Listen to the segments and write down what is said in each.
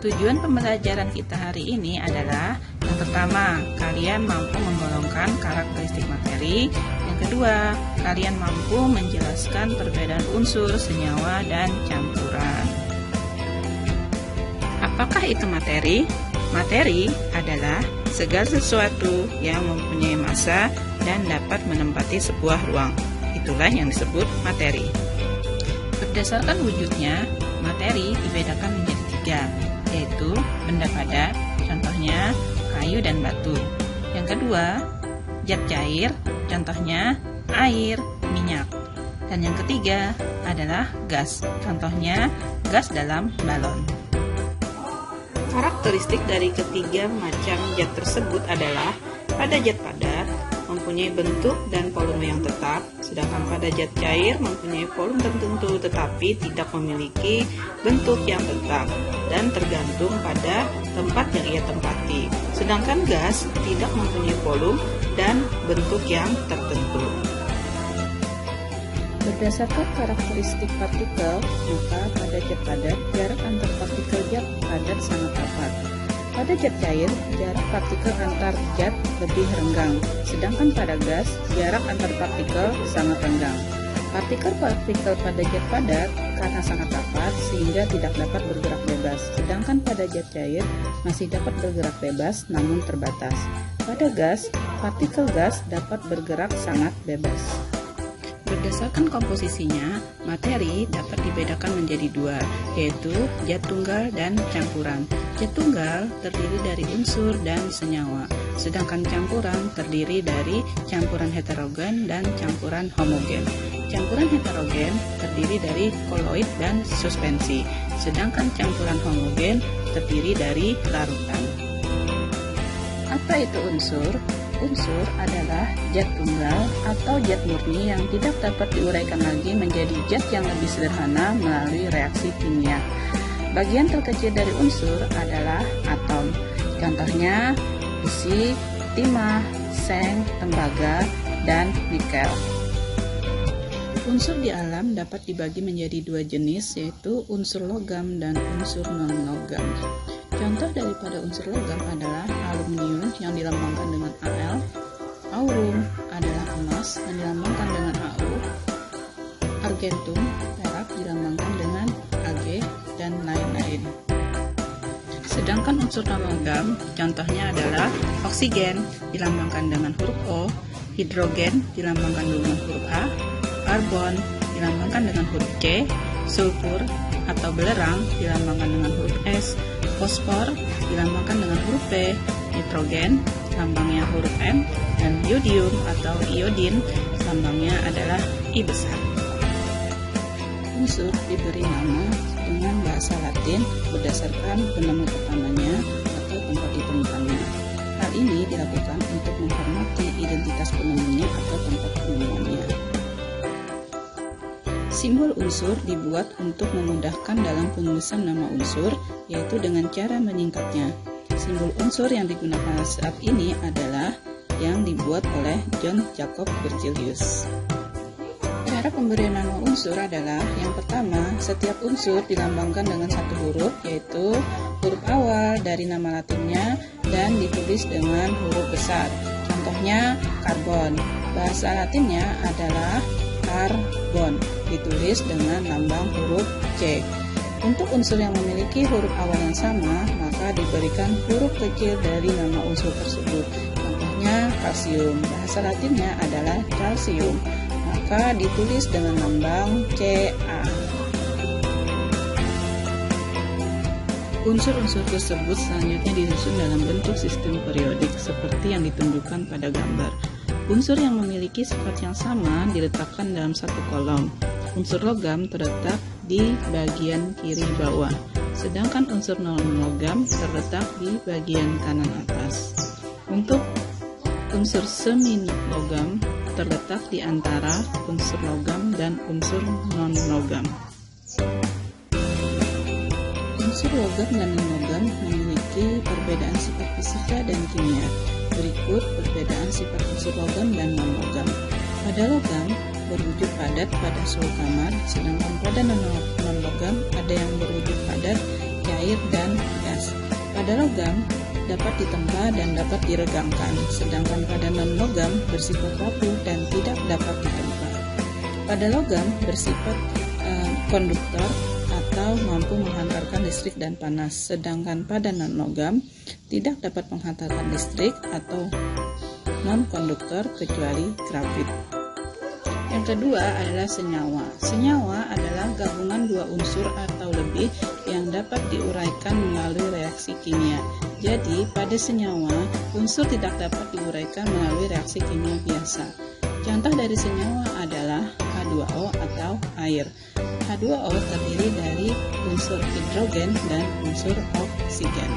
Tujuan pembelajaran kita hari ini adalah yang pertama, kalian mampu menggolongkan karakteristik materi. Yang kedua, kalian mampu menjelaskan perbedaan unsur, senyawa, dan campuran. Apakah itu materi? Materi adalah segala sesuatu yang mempunyai massa dan dapat menempati sebuah ruang. Itulah yang disebut materi. Berdasarkan wujudnya, materi dibedakan menjadi 3, yaitu benda padat, contohnya kayu dan batu. Yang kedua, zat cair, contohnya air, minyak. Dan yang ketiga adalah gas, contohnya gas dalam balon. Karakteristik dari ketiga macam zat tersebut adalah pada zat padat mempunyai bentuk dan volume yang tetap, sedangkan pada zat cair mempunyai volume tertentu tetapi tidak memiliki bentuk yang tetap dan tergantung pada tempat yang ia tempati. Sedangkan gas tidak mempunyai volume dan bentuk yang tertentu. Berdasarkan karakteristik partikel, maka pada zat padat jarak antar partikel zat padat sangat rapat. Pada zat cair, jarak partikel antar zat lebih renggang, sedangkan pada gas, jarak antar partikel sangat renggang. Partikel-partikel pada zat padat karena sangat rapat sehingga tidak dapat bergerak bebas, sedangkan pada zat cair masih dapat bergerak bebas namun terbatas. Pada gas, partikel gas dapat bergerak sangat bebas. Berdasarkan komposisinya, materi dapat dibedakan menjadi 2, yaitu zat tunggal dan campuran. Zat tunggal terdiri dari unsur dan senyawa, sedangkan campuran terdiri dari campuran heterogen dan campuran homogen. Campuran heterogen terdiri dari koloid dan suspensi, sedangkan campuran homogen terdiri dari larutan. Apa itu unsur? Unsur adalah zat tunggal atau zat murni yang tidak dapat diuraikan lagi menjadi zat yang lebih sederhana melalui reaksi kimia. Bagian terkecil dari unsur adalah atom. Contohnya besi, timah, seng, tembaga, dan nikel. Unsur di alam dapat dibagi menjadi 2 jenis, yaitu unsur logam dan unsur non-logam. Contoh daripada unsur logam adalah aluminium yang dilambangkan dengan Al, aurum adalah emas yang dilambangkan dengan Au, argentum, perak dilambangkan dengan Ag, dan lain-lain. Sedangkan unsur non-logam contohnya adalah oksigen dilambangkan dengan huruf O, hidrogen dilambangkan dengan huruf A, karbon dilambangkan dengan huruf C, sulfur atau belerang dilambangkan dengan huruf S, fosfor dilambangkan dengan huruf P, nitrogen lambangnya huruf M, dan yodium atau iodin lambangnya adalah I besar. Unsur diberi nama dengan bahasa Latin berdasarkan penemu pertamanya atau tempat ditemukannya. Hal ini dilakukan untuk menghormati identitas penemunya atau tempat penemuannya. Simbol unsur dibuat untuk memudahkan dalam penulisan nama unsur, yaitu dengan cara menyingkatnya. Simbol unsur yang digunakan saat ini adalah yang dibuat oleh John Jacob Berzelius. Cara pemberian nama unsur adalah yang pertama, setiap unsur dilambangkan dengan satu huruf, yaitu huruf awal dari nama latinnya dan ditulis dengan huruf besar. Contohnya karbon, bahasa latinnya adalah karbon, ditulis dengan lambang huruf C. Untuk unsur yang memiliki huruf awal yang sama, maka diberikan huruf kecil dari nama unsur tersebut. Contohnya kalsium, bahasa latinnya adalah calcium, maka ditulis dengan lambang Ca. Unsur-unsur tersebut selanjutnya disusun dalam bentuk sistem periodik seperti yang ditunjukkan pada gambar. Unsur yang memiliki sifat yang sama diletakkan dalam satu kolom. Unsur logam terletak di bagian kiri bawah, sedangkan unsur non-logam terletak di bagian kanan atas. Untuk unsur semi-logam terletak di antara unsur logam dan unsur non-logam. Unsur logam dan non-logam memiliki perbedaan sifat fisika dan kimia. Berikut perbedaan sifat unsur logam dan non-logam. Pada logam berwujud padat pada suhu kamar, sedangkan pada non-logam ada yang berwujud padat, cair, dan gas. Pada logam dapat ditempa dan dapat diregangkan, sedangkan pada non-logam bersifat rapuh dan tidak dapat ditempa. Pada logam bersifat konduktor atau mampu menghantarkan listrik dan panas, sedangkan pada non-logam tidak dapat menghantarkan listrik atau non-konduktor kecuali grafit. Yang kedua adalah senyawa. Senyawa adalah gabungan dua unsur atau lebih yang dapat diuraikan melalui reaksi kimia. Jadi, pada senyawa, unsur tidak dapat diuraikan melalui reaksi kimia biasa. Contoh dari senyawa adalah H2O atau air. H2O terdiri dari unsur hidrogen dan unsur oksigen.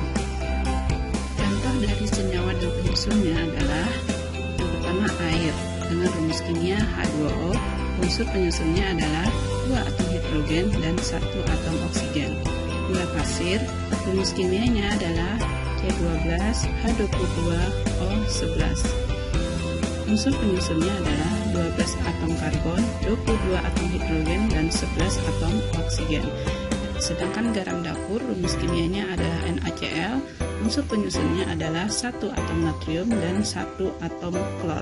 Contoh dari senyawa dan penyusunnya adalah yang pertama air. Dengan rumus kimia H2O, unsur penyusunnya adalah 2 atom hidrogen dan 1 atom oksigen. Gula pasir, rumus kimianya adalah C12H22O11. Unsur penyusunnya adalah 12 atom karbon, 22 atom hidrogen, dan 11 atom oksigen. Sedangkan garam dapur, rumus kimianya adalah NaCl, unsur penyusunnya adalah 1 atom natrium dan 1 atom klor.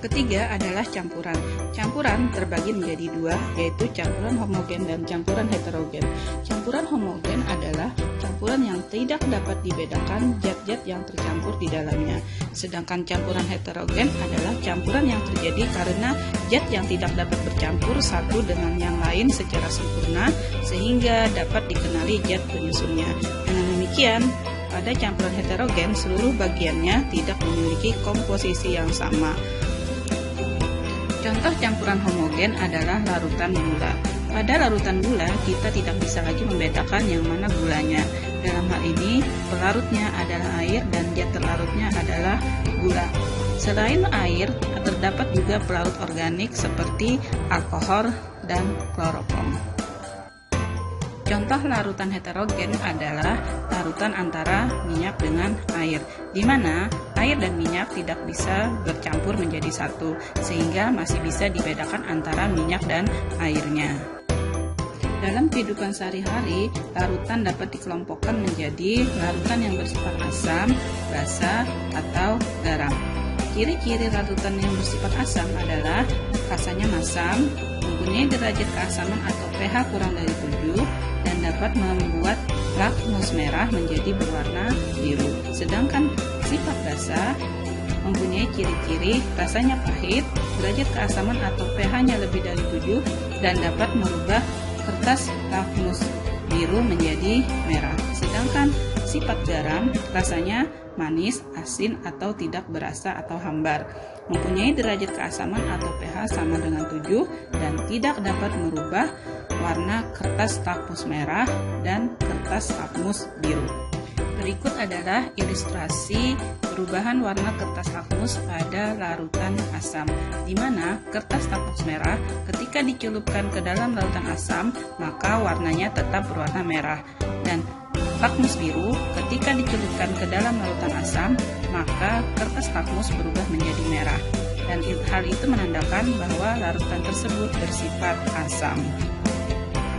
Ketiga adalah campuran. Campuran terbagi menjadi dua, yaitu campuran homogen dan campuran heterogen. Campuran homogen adalah campuran yang tidak dapat dibedakan zat-zat yang tercampur di dalamnya. Sedangkan campuran heterogen adalah campuran yang terjadi karena zat yang tidak dapat bercampur satu dengan yang lain secara sempurna sehingga dapat dikenali zat penyusunnya. Dengan demikian, pada campuran heterogen seluruh bagiannya tidak memiliki komposisi yang sama. Contoh campuran homogen adalah larutan gula. Pada larutan gula, kita tidak bisa lagi membedakan yang mana gulanya. Dalam hal ini, pelarutnya adalah air dan zat terlarutnya adalah gula. Selain air, terdapat juga pelarut organik seperti alkohol dan kloroform. Contoh larutan heterogen adalah larutan antara minyak dengan air, di mana air dan minyak tidak bisa bercampur menjadi satu, sehingga masih bisa dibedakan antara minyak dan airnya. Dalam kehidupan sehari-hari, larutan dapat dikelompokkan menjadi larutan yang bersifat asam, basa, atau garam. Ciri-ciri larutan yang bersifat asam adalah rasanya masam, mempunyai derajat keasaman atau pH kurang dari 7, dan dapat membuat lakmus merah menjadi berwarna biru. Sedangkan sifat basa mempunyai ciri-ciri rasanya pahit, derajat keasaman atau pH-nya lebih dari 7, dan dapat merubah kertas lakmus biru menjadi merah. Sedangkan sifat garam rasanya manis, asin, atau tidak berasa atau hambar, mempunyai derajat keasaman atau pH sama dengan 7, dan tidak dapat merubah warna kertas lakmus merah dan kertas lakmus biru. Berikut adalah ilustrasi perubahan warna kertas lakmus pada larutan asam, di mana kertas lakmus merah ketika dicelupkan ke dalam larutan asam, maka warnanya tetap berwarna merah, dan lakmus biru ketika dicelupkan ke dalam larutan asam, maka kertas lakmus berubah menjadi merah, dan hal itu menandakan bahwa larutan tersebut bersifat asam.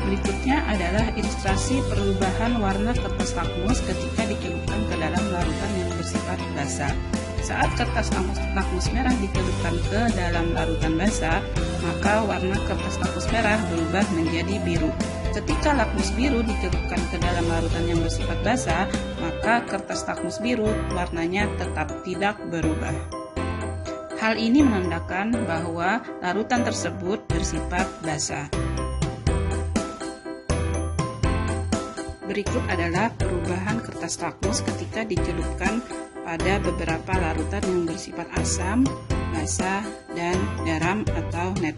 Berikutnya adalah ilustrasi perubahan warna kertas lakmus ketika dicelupkan ke dalam larutan yang bersifat basa. Saat kertas lakmus merah dicelupkan ke dalam larutan basa, maka warna kertas lakmus merah berubah menjadi biru. Ketika lakmus biru dicelupkan ke dalam larutan yang bersifat basa, maka kertas lakmus biru warnanya tetap tidak berubah. Hal ini menandakan bahwa larutan tersebut bersifat basa. Berikut adalah perubahan kertas lakmus ketika dicelupkan pada beberapa larutan yang bersifat asam, basa, dan garam atau net.